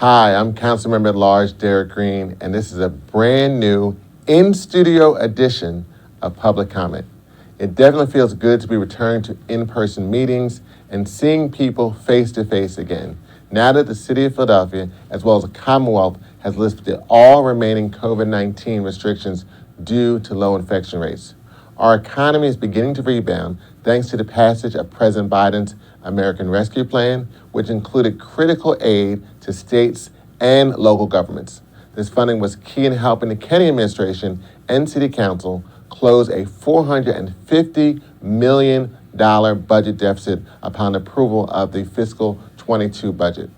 Hi, I'm Councilmember at Large Derek Green, and this is a brand new in-studio edition of Public Comment. It definitely feels good to be returned to in-person meetings and seeing people face-to-face again, now that the City of Philadelphia, as well as the Commonwealth, has lifted all remaining COVID-19 restrictions due to low infection rates. Our economy is beginning to rebound thanks to the passage of President Biden's American Rescue Plan, which included critical aid to states and local governments. This funding was key in helping the Kennedy administration and City Council close a $450 million budget deficit upon approval of the fiscal 22 budget.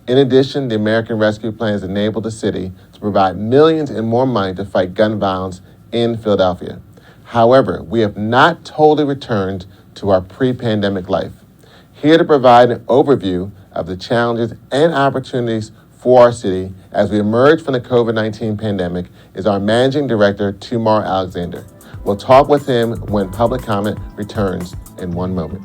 In addition, the American Rescue Plan has enabled the city to provide millions and more money to fight gun violence in Philadelphia. However, we have not totally returned to our pre-pandemic life. Here to provide an overview of the challenges and opportunities for our city as we emerge from the COVID-19 pandemic is our Managing Director, Tumar Alexander. We'll talk with him when Public Comment returns in one moment.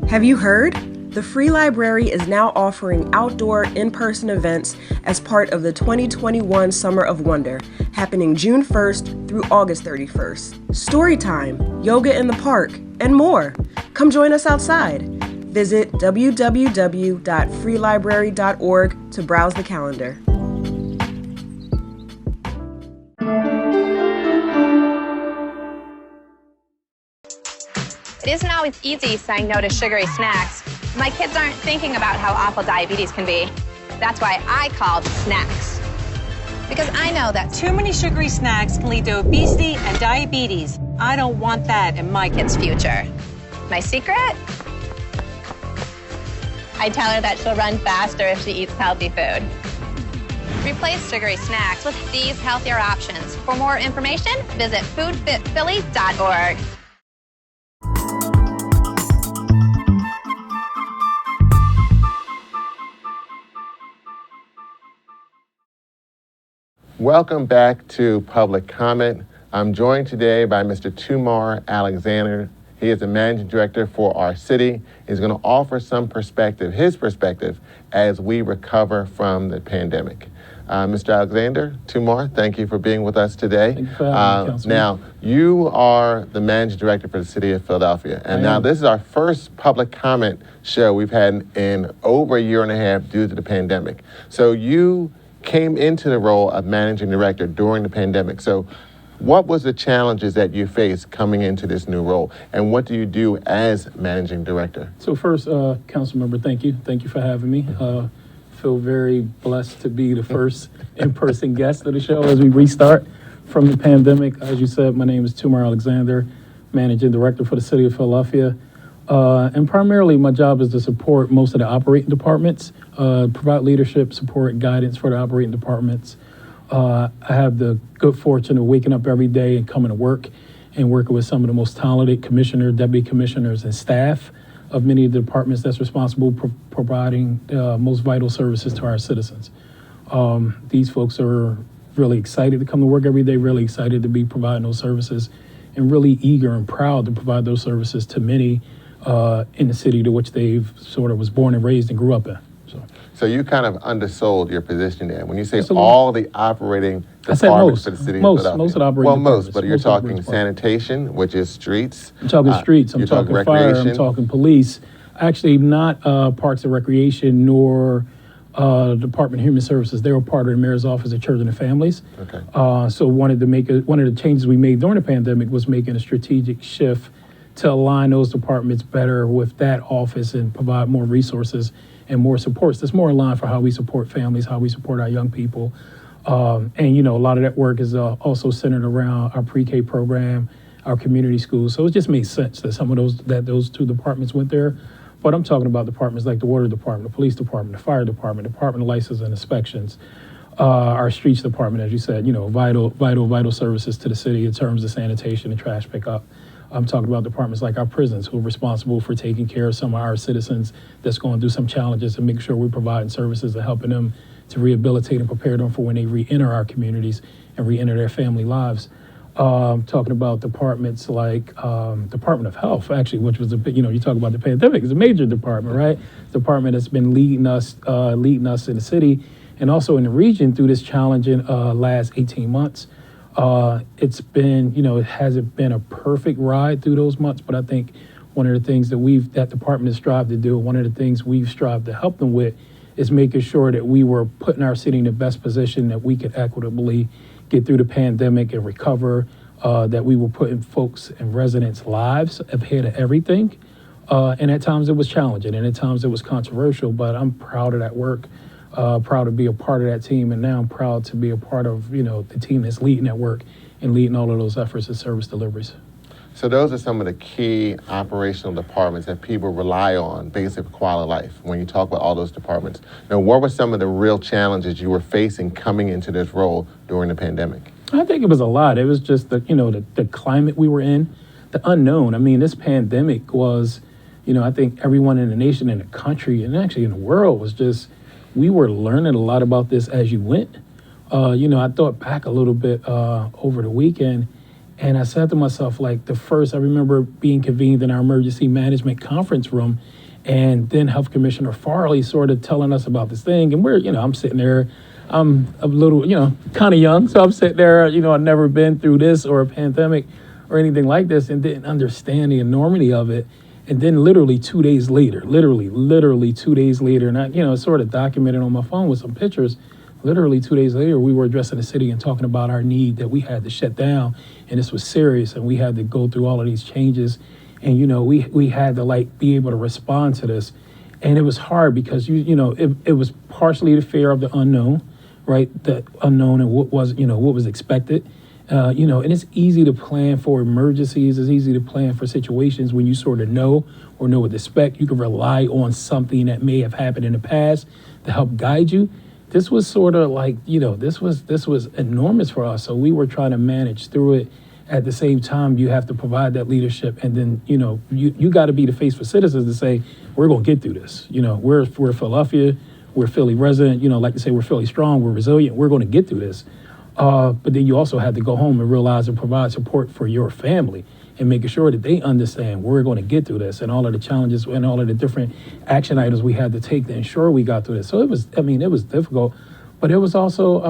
Have you heard? The Free Library is now offering outdoor in-person events as part of the 2021 Summer of Wonder, happening June 1st through August 31st. Story time, yoga in the park, and more. Come join us outside. Visit www.freelibrary.org to browse the calendar. It isn't always easy saying no to sugary snacks. My kids aren't thinking about how awful diabetes can be. That's why I called Snacks. Because I know that too many sugary snacks can lead to obesity and diabetes. I don't want that in my kids' future. My secret? I tell her that she'll run faster if she eats healthy food. Replace sugary snacks with these healthier options. For more information, visit foodfitphilly.org. Welcome back to Public Comment. I'm joined today by Mr. Tumar Alexander. He is the Managing Director for our city. He's going to offer some perspective, his perspective, as we recover from the pandemic. Mr. Alexander, Tumar, thank you for being with us today. Thank you for having me, Councilman. Now, you are the Managing Director for the City of Philadelphia. And now this is our first Public Comment show we've had in over a year and a half due to the pandemic. So you came into the role of Managing Director during the pandemic. So what was the challenges that you faced coming into this new role, and what do you do as Managing Director? So first, Council Member, thank you. Thank you for having me. Feel very blessed to be the first in-person guest of the show as we restart from the pandemic. As you said, my name is Tumar Alexander, Managing Director for the City of Philadelphia. And primarily my job is to support most of the operating departments, provide leadership, support, guidance for the operating departments. I have the good fortune of waking up every day and coming to work and working with some of the most talented commissioners, deputy commissioners, and staff of many of the departments that's responsible for providing most vital services to our citizens. These folks are really excited to come to work every day, really excited to be providing those services, and really eager and proud to provide those services to many in the city to which they've sort of was born and raised and grew up in. So you kind of undersold your position there. When you say all the operating departments for the city of Philadelphia. Most of the operating departments. Most, but you're talking sanitation, which is streets. I'm talking streets, I'm talking fire, recreation. I'm talking police. Actually, not Parks and Recreation nor Department of Human Services. They were part of the Mayor's Office of Children and Families. Okay. So one of the changes we made during the pandemic was making a strategic shift to align those departments better with that office and provide more resources and more supports. That's more aligned for how we support families, how we support our young people. And, a lot of that work is also centered around our pre-K program, our community schools. So it just made sense that those two departments went there. But I'm talking about departments like the water department, the police department, the fire department, department of license and inspections, our streets department, as you said, vital services to the city in terms of sanitation and trash pickup. I'm talking about departments like our prisons, who are responsible for taking care of some of our citizens that's going through some challenges and making sure we're providing services and helping them to rehabilitate and prepare them for when they re-enter our communities and re-enter their family lives. Talking about departments like Department of Health, actually, which was you talk about the pandemic, it's a major department, right? Department that's been leading us in the city and also in the region through this challenging last 18 months. It's been, it hasn't been a perfect ride through those months, but I think one of the things that department has strived to do, one of the things we've strived to help them with is making sure that we were putting our city in the best position that we could equitably get through the pandemic and recover, that we were putting folks and residents' lives ahead of everything. And at times it was challenging and at times it was controversial, but I'm proud of that work, proud to be a part of that team. And now I'm proud to be a part of, the team that's leading that work and leading all of those efforts and service deliveries. So those are some of the key operational departments that people rely on, basically for quality of life. When you talk about all those departments, now what were some of the real challenges you were facing coming into this role during the pandemic? I think it was a lot. It was just the climate we were in, the unknown. I mean, this pandemic was, I think everyone in the nation and the country and actually in the world was just, we were learning a lot about this as you went. I thought back a little bit over the weekend. And I said to myself, I remember being convened in our emergency management conference room, and then Health Commissioner Farley sort of telling us about this thing. And I'm sitting there, I'm a little, kind of young. So I'm sitting there, I've never been through this or a pandemic or anything like this and didn't understand the enormity of it. And then literally 2 days later, literally 2 days later, and I, sort of documented on my phone with some pictures. Literally 2 days later, we were addressing the city and talking about our need that we had to shut down, and this was serious, and we had to go through all of these changes, and we had to be able to respond to this, and it was hard because it was partially the fear of the unknown, right? The unknown and what was expected, and it's easy to plan for emergencies. It's easy to plan for situations when you sort of know what to expect. You can rely on something that may have happened in the past to help guide you. This was sort of this was enormous for us. So we were trying to manage through it. At the same time, you have to provide that leadership, and then you got to be the face for citizens to say we're going to get through this. We're Philadelphia, we're Philly resident. Like to say we're Philly strong, we're resilient. We're going to get through this. But then you also have to go home and realize and provide support for your family and making sure that they understand we're going to get through this and all of the challenges and all of the different action items we had to take to ensure we got through this. So it was difficult, but it was also,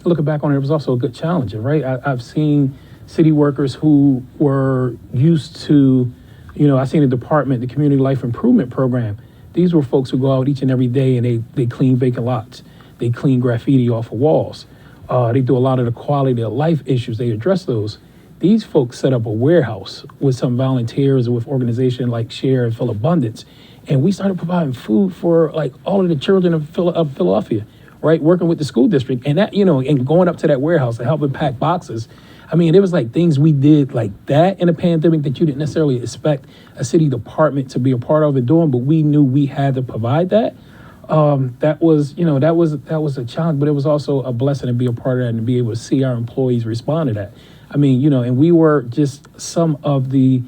looking back on it, it was also a good challenge, right? I've seen city workers who were used to, I've seen the department, the Community Life Improvement Program. These were folks who go out each and every day and they clean vacant lots. They clean graffiti off of walls. They do a lot of the quality of life issues. They address those. These folks set up a warehouse with some volunteers with organizations like Share and Fill Abundance. And we started providing food for all of the children of Philadelphia, right? Working with the school district and that, and going up to that warehouse and helping pack boxes. I mean, it was things we did like that in a pandemic that you didn't necessarily expect a city department to be a part of and doing, but we knew we had to provide that. That was a challenge, but it was also a blessing to be a part of that and to be able to see our employees respond to that. I mean, and we were just some of the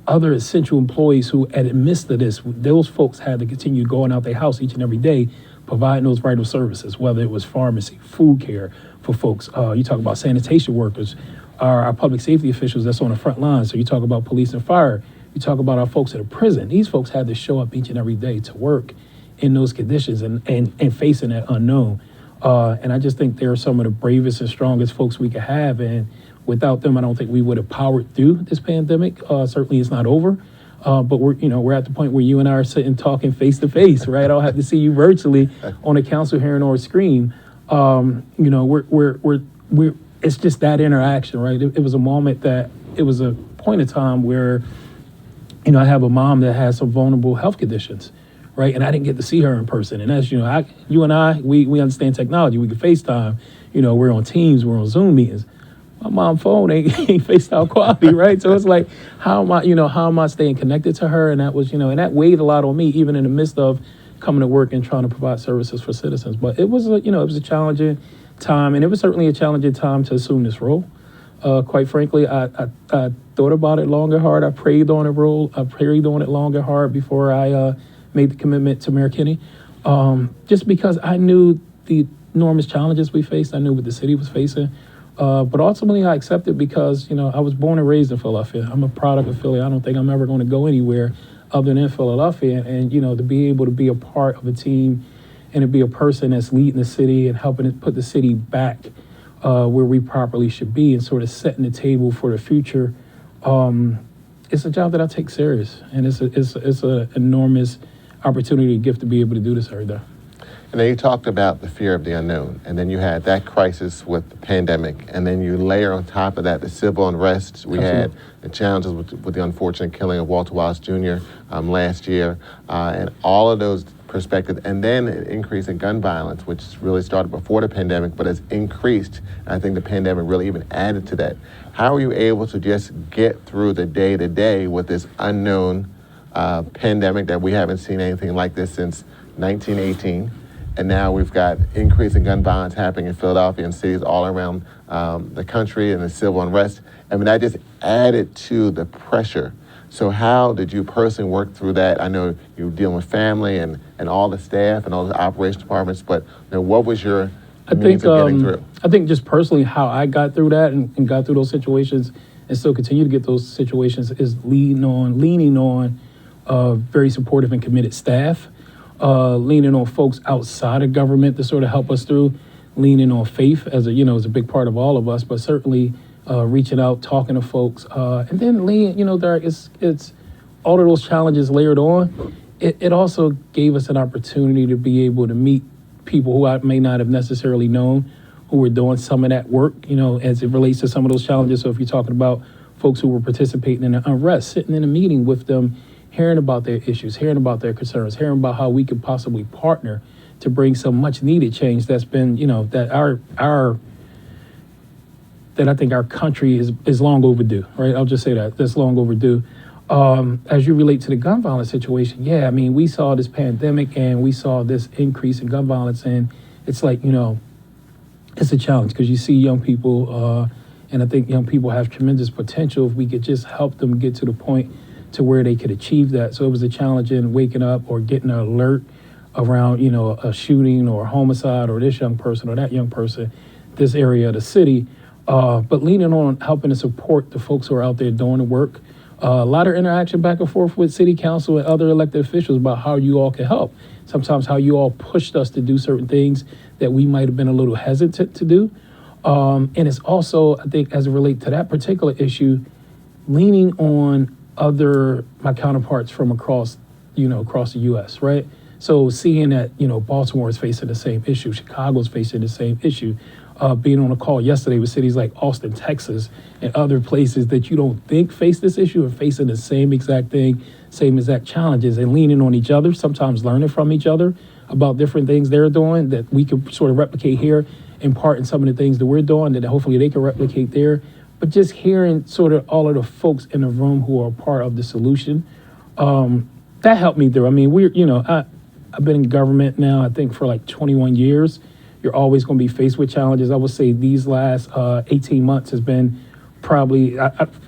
other essential employees who, at the midst of this, those folks had to continue going out their house each and every day, providing those vital services, whether it was pharmacy, food care for folks. You talk about sanitation workers, our public safety officials that's on the front line. So you talk about police and fire. You talk about our folks at the prison. These folks had to show up each and every day to work in those conditions and facing that unknown. And I just think they're some of the bravest and strongest folks we could have. And without them, I don't think we would have powered through this pandemic. Certainly it's not over. But we're at the point where you and I are sitting talking face to face, right? I don't have to see you virtually on a council hearing or a screen. It's just that interaction, right? It was a moment it was a point of time where, I have a mom that has some vulnerable health conditions, right? And I didn't get to see her in person. And as you and I, we understand technology. We can FaceTime, we're on Teams, we're on Zoom meetings. my mom's phone ain't FaceTime quality, right? So it's like, how am I staying connected to her? And that was, and that weighed a lot on me, even in the midst of coming to work and trying to provide services for citizens. But it was a challenging time, and it was certainly a challenging time to assume this role. Quite frankly, I thought about it long and hard. I prayed on it long and hard before I made the commitment to Mayor Kinney, just because I knew the enormous challenges we faced. I knew what the city was facing. But ultimately, I accepted because, I was born and raised in Philadelphia. I'm a product of Philly. I don't think I'm ever going to go anywhere other than Philadelphia. And, to be able to be a part of a team and to be a person that's leading the city and helping it put the city back where we properly should be and sort of setting the table for the future, it's a job that I take serious. And it's an enormous opportunity and gift to be able to do this every day. And then you talked about the fear of the unknown, and then you had that crisis with the pandemic, and then you layer on top of that the civil unrest. We had the challenges with the unfortunate killing of Walter Wallace Jr. Last year, and all of those perspectives, and then an increase in gun violence, which really started before the pandemic, but has increased. And I think the pandemic really even added to that. How are you able to just get through the day-to-day with this unknown pandemic that we haven't seen anything like this since 1918? And now we've got increasing gun violence happening in Philadelphia and cities all around the country, and the civil unrest. I mean, that just added to the pressure. So how did you personally work through that? I know you were dealing with family and all the staff and all the operations departments, but what was your means of getting through? I think just personally how I got through that and got through those situations and still continue to get those situations is leaning on very supportive and committed staff. Leaning on folks outside of government to sort of help us through, leaning on faith as a big part of all of us, but certainly reaching out, talking to folks, and then it's all of those challenges layered on. It also gave us an opportunity to be able to meet people who I may not have necessarily known, who were doing some of that work, as it relates to some of those challenges. So if you're talking about folks who were participating in the unrest, sitting in a meeting with them, hearing about their issues, hearing about their concerns, hearing about how we could possibly partner to bring some much needed change that's been, that I think our country is long overdue, right? I'll just say that's long overdue. As you relate to the gun violence situation, we saw this pandemic and we saw this increase in gun violence, and it's like, it's a challenge because you see young people, and I think young people have tremendous potential if we could just help them get to the point to where they could achieve that. So it was a challenge in waking up or getting an alert around, a shooting or a homicide or this young person or that young person, this area of the city. But leaning on helping to support the folks who are out there doing the work. A lot of interaction back and forth with city council and other elected officials about how you all can help. Sometimes how you all pushed us to do certain things that we might have been a little hesitant to do. And it's also, I think, as it relates to that particular issue, leaning on my counterparts from across the U.S., right? So seeing that, Baltimore is facing the same issue, Chicago's facing the same issue, being on a call yesterday with cities like Austin, Texas, and other places that you don't think face this issue are facing the same exact thing, same exact challenges, and leaning on each other, sometimes learning from each other about different things they're doing that we could sort of replicate here, in part in some of the things that we're doing that hopefully they can replicate there. But just hearing sort of all of the folks in the room who are part of the solution, that helped me through. I mean, I've been in government now, I think, for like 21 years. You're always going to be faced with challenges. I would say these last 18 months has been probably,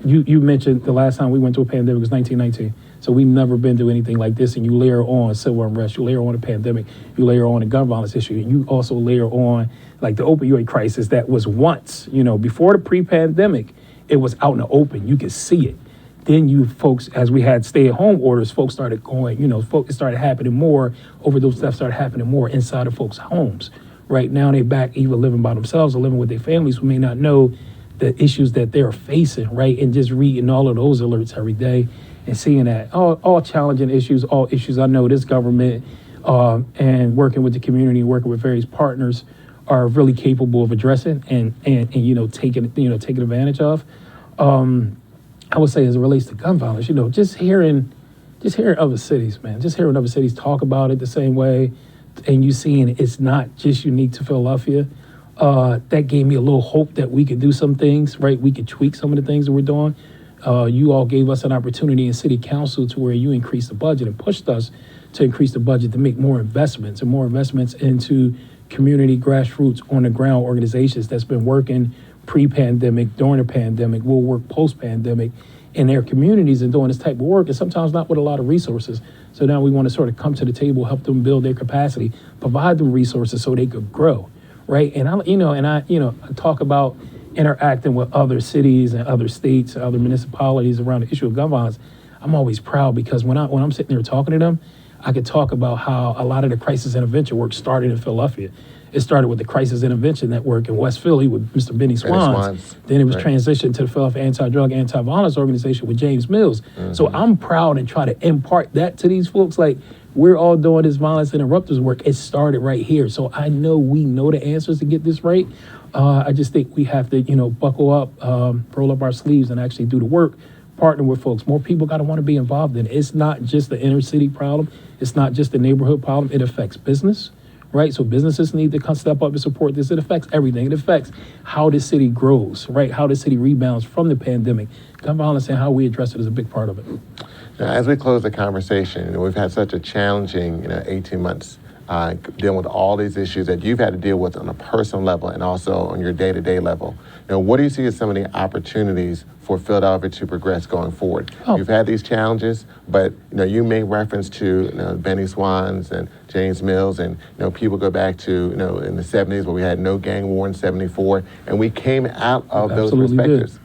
you mentioned the last time we went to a pandemic was 1919. So we've never been through anything like this. And you layer on civil unrest, you layer on a pandemic, you layer on a gun violence issue, and you also layer on like the opioid crisis that was once, before the pre-pandemic, it was out in the open. You could see it. Then you folks, as we had stay-at-home orders, folks started going, it started happening more, overdose stuff started happening more inside of folks' homes. Right now they're back either living by themselves or living with their families who may not know the issues that they're facing, right? And just reading all of those alerts every day and seeing that all challenging issues, all issues I know this government and working with the community, working with various partners are really capable of addressing and taking advantage of. I would say as it relates to gun violence, just hearing other cities, man, just hearing other cities talk about it the same way, and you seeing it's not just unique to Philadelphia. That gave me a little hope that we could do some things, right? We could tweak some of the things that we're doing. You all gave us an opportunity in city council to where you increased the budget and pushed us to increase the budget to make more investments into community grassroots on the ground organizations that's been working pre-pandemic, during the pandemic, will work post-pandemic in their communities and doing this type of work, and sometimes not with a lot of resources. So now we want to sort of come to the table, help them build their capacity, provide them resources so they could grow, right? And I talk about interacting with other cities and other states and other municipalities around the issue of gun violence. I'm always proud because when I'm sitting there talking to them, I could talk about how a lot of the crisis intervention work started in Philadelphia. It started with the Crisis Intervention Network in West Philly with Mr. Benny Swans. Then it was transitioned to the Philadelphia Anti-Drug, Anti-Violence Organization with James Mills. So I'm proud and try to impart that to these folks. Like, we're all doing this violence interrupters work. It started right here. So I know we know the answers to get this right. I just think we have to, buckle up, roll up our sleeves and actually do the work, partner with folks. More people got to want to be involved in it. It's not just the inner city problem. It's not just the neighborhood problem. It affects business. Right, so businesses need to step up and support this. It affects everything. It affects how the city grows, right? How the city rebounds from the pandemic. Gun violence and how we address it is a big part of it. Now, as we close the conversation, we've had such a challenging, 18 months dealing with all these issues that you've had to deal with on a personal level and also on your day-to-day level. What do you see as some of the opportunities for Philadelphia to progress going forward? You've had these challenges, but you made reference to Benny Swans and James Mills, and people go back to in the 70s where we had no gang war in '74, and we came out of those perspectives.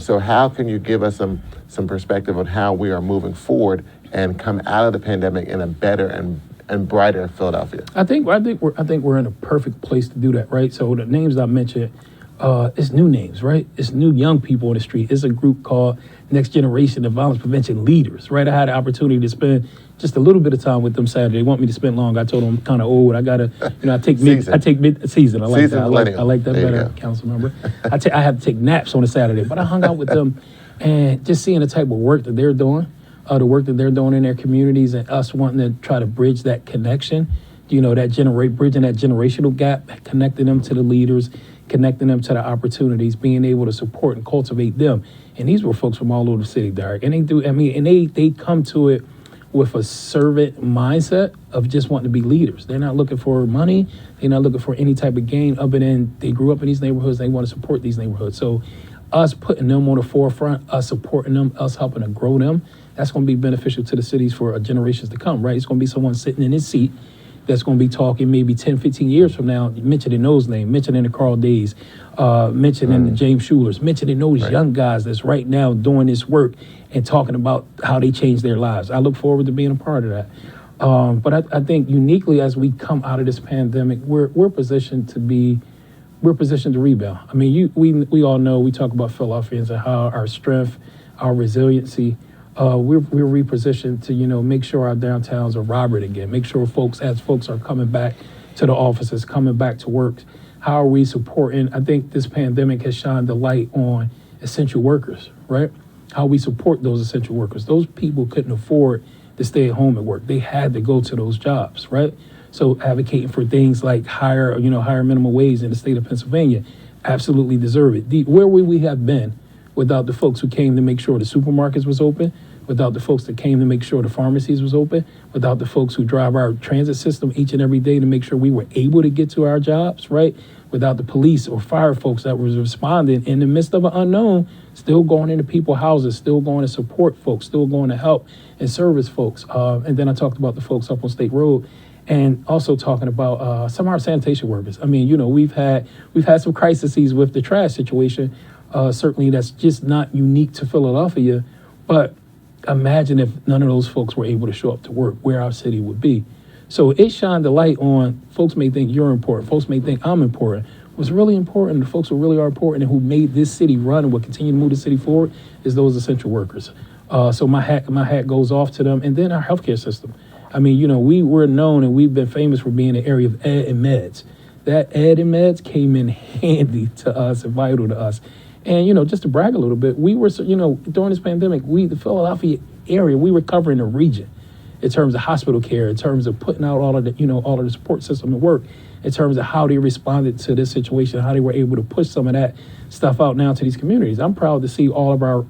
So how can you give us some perspective on how we are moving forward and come out of the pandemic in a better and brighter Philadelphia? I think we're in a perfect place to do that, right? So the names I mentioned. It's new names, right? It's new young people on the street. It's a group called Next Generation of Violence Prevention Leaders, right? I had the opportunity to spend just a little bit of time with them Saturday. They want me to spend long. I told them I'm kind of old. I gotta, I take mid-season. I like that. I like that better, council member. I have to take naps on a Saturday, but I hung out with them and just seeing the type of work that they're doing, the work that they're doing in their communities, and us wanting to try to bridge that connection. Bridging that generational gap, connecting them to the leaders, connecting them to the opportunities, being able to support and cultivate them. And these were folks from all over the city, Derek. And they come to it with a servant mindset of just wanting to be leaders. They're not looking for money. They're not looking for any type of gain other than they grew up in these neighborhoods. They want to support these neighborhoods. So us putting them on the forefront, us supporting them, us helping to grow them, that's going to be beneficial to the cities for generations to come, right? It's going to be someone sitting in his seat that's going to be talking maybe 10, 15 years from now, mentioning those names, mentioning the Carl Days, mentioning the James Schulers, mentioning those young guys that's right now doing this work and talking about how they changed their lives. I look forward to being a part of that. But I think uniquely as we come out of this pandemic, we're positioned to rebound. I mean, we all know, we talk about Philadelphians and how our strength, our resiliency, we're repositioned to, make sure our downtowns are vibrant again, make sure folks are coming back to the offices, coming back to work. How are we supporting? I think this pandemic has shined the light on essential workers, right? How we support those essential workers. Those people couldn't afford to stay at home and work. They had to go to those jobs, right? So advocating for things like higher minimum wage in the state of Pennsylvania, absolutely deserve it. Where would we have been without the folks who came to make sure the supermarkets was open, without the folks that came to make sure the pharmacies was open, without the folks who drive our transit system each and every day to make sure we were able to get to our jobs, right? Without the police or fire folks that was responding in the midst of an unknown, still going into people's houses, still going to support folks, still going to help and service folks. And then I talked about the folks up on State Road, and also talking about some of our sanitation workers. I mean, we've had some crises with the trash situation. Certainly that's just not unique to Philadelphia, but imagine if none of those folks were able to show up to work, where our city would be. So it shined the light on, folks may think you're important, folks may think I'm important. What's really important, the folks who really are important and who made this city run and will continue to move the city forward is those essential workers. So my hat goes off to them. And then our healthcare system. I mean, we're known and we've been famous for being an area of ed and meds. That ed and meds came in handy to us and vital to us. And, just to brag a little bit, we were, during this pandemic, the Philadelphia area, we were covering the region in terms of hospital care, in terms of putting out all of the support system at work. in terms of how they responded to this situation, how they were able to push some of that stuff out now to these communities. I'm proud to see all of our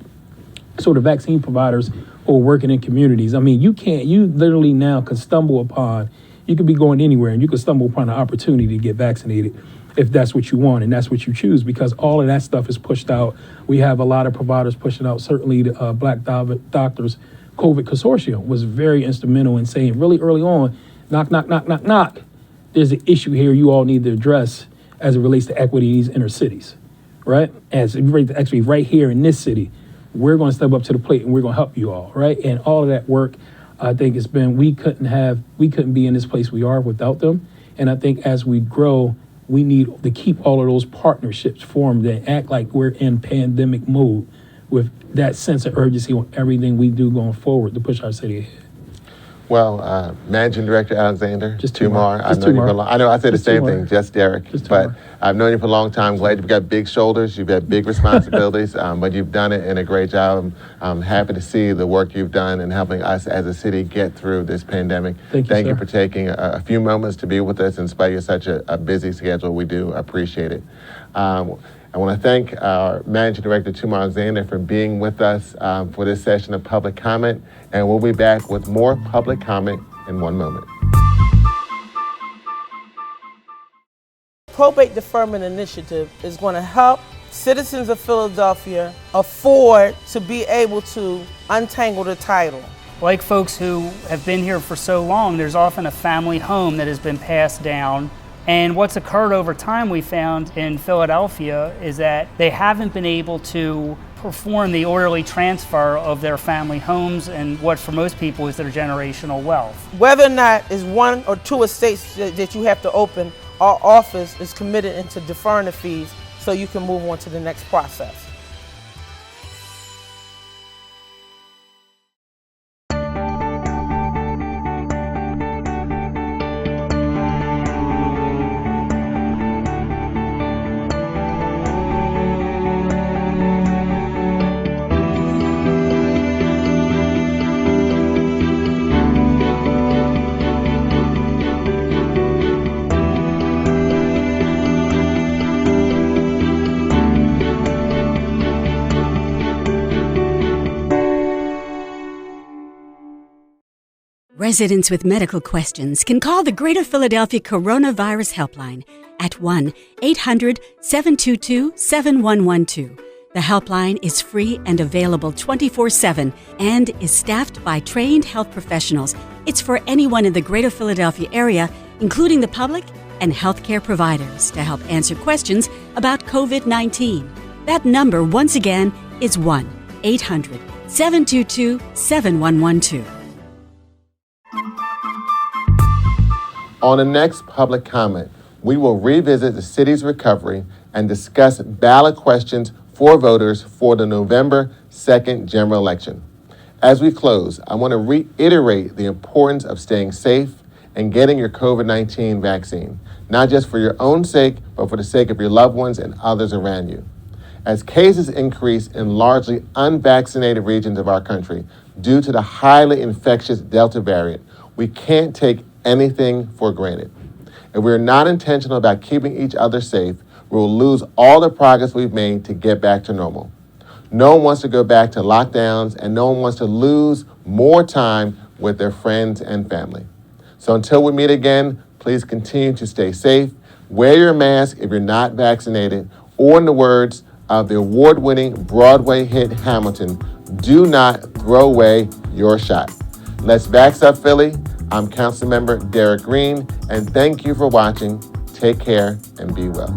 sort of vaccine providers who are working in communities. I mean, you literally now can stumble upon, you could be going anywhere and you could stumble upon an opportunity to get vaccinated if that's what you want and that's what you choose, because all of that stuff is pushed out. We have a lot of providers pushing out. Certainly the Black Doctors COVID Consortium was very instrumental in saying really early on, knock, knock, knock, knock, knock. There's an issue here you all need to address as it relates to equity in these inner cities, right? As it relates to actually right here in this city, we're going to step up to the plate and we're going to help you all, right? And all of that work, I think it's been, we couldn't be in this place we are without them. And I think as we grow, we need to keep all of those partnerships formed and act like we're in pandemic mode with that sense of urgency on everything we do going forward to push our city ahead. Well, Managing Director Alexander, Just Tumar. Just Tumar. I know I said the Just same Tumar. thing, just Derek. Just But Tumar. I've known you for a long time. Glad you've got big shoulders. You've got big responsibilities, but you've done it in a great job. I'm happy to see the work you've done in helping us as a city get through this pandemic. Thank you, for taking a few moments to be with us in spite of such a busy schedule. We do appreciate it. I want to thank our Managing Director, Tumar Alexander, for being with us for this session of public comment. And we'll be back with more public comment in one moment. Probate Deferment Initiative is going to help citizens of Philadelphia afford to be able to untangle the title. Like folks who have been here for so long, there's often a family home that has been passed down. And what's occurred over time, we found in Philadelphia, is that they haven't been able to perform the orderly transfer of their family homes and what for most people is their generational wealth. Whether or not it's one or two estates that you have to open, our office is committed into deferring the fees so you can move on to the next process. Residents with medical questions can call the Greater Philadelphia Coronavirus Helpline at 1-800-722-7112. The helpline is free and available 24/7 and is staffed by trained health professionals. It's for anyone in the Greater Philadelphia area, including the public and healthcare providers, to help answer questions about COVID-19. That number, once again, is 1-800-722-7112. On the next public comment, we will revisit the city's recovery and discuss ballot questions for voters for the November 2nd general election. As we close, I want to reiterate the importance of staying safe and getting your COVID-19 vaccine, not just for your own sake, but for the sake of your loved ones and others around you. As cases increase in largely unvaccinated regions of our country due to the highly infectious Delta variant, we can't take anything for granted. If we're not intentional about keeping each other safe, we will lose all the progress we've made to get back to normal. No one wants to go back to lockdowns, and no one wants to lose more time with their friends and family. So until we meet again, please continue to stay safe, wear your mask if you're not vaccinated, or in the words of the award-winning Broadway hit Hamilton, do not throw away your shot. Let's Vax Up Philly. I'm Councilmember Derek Green, and thank you for watching. Take care and be well.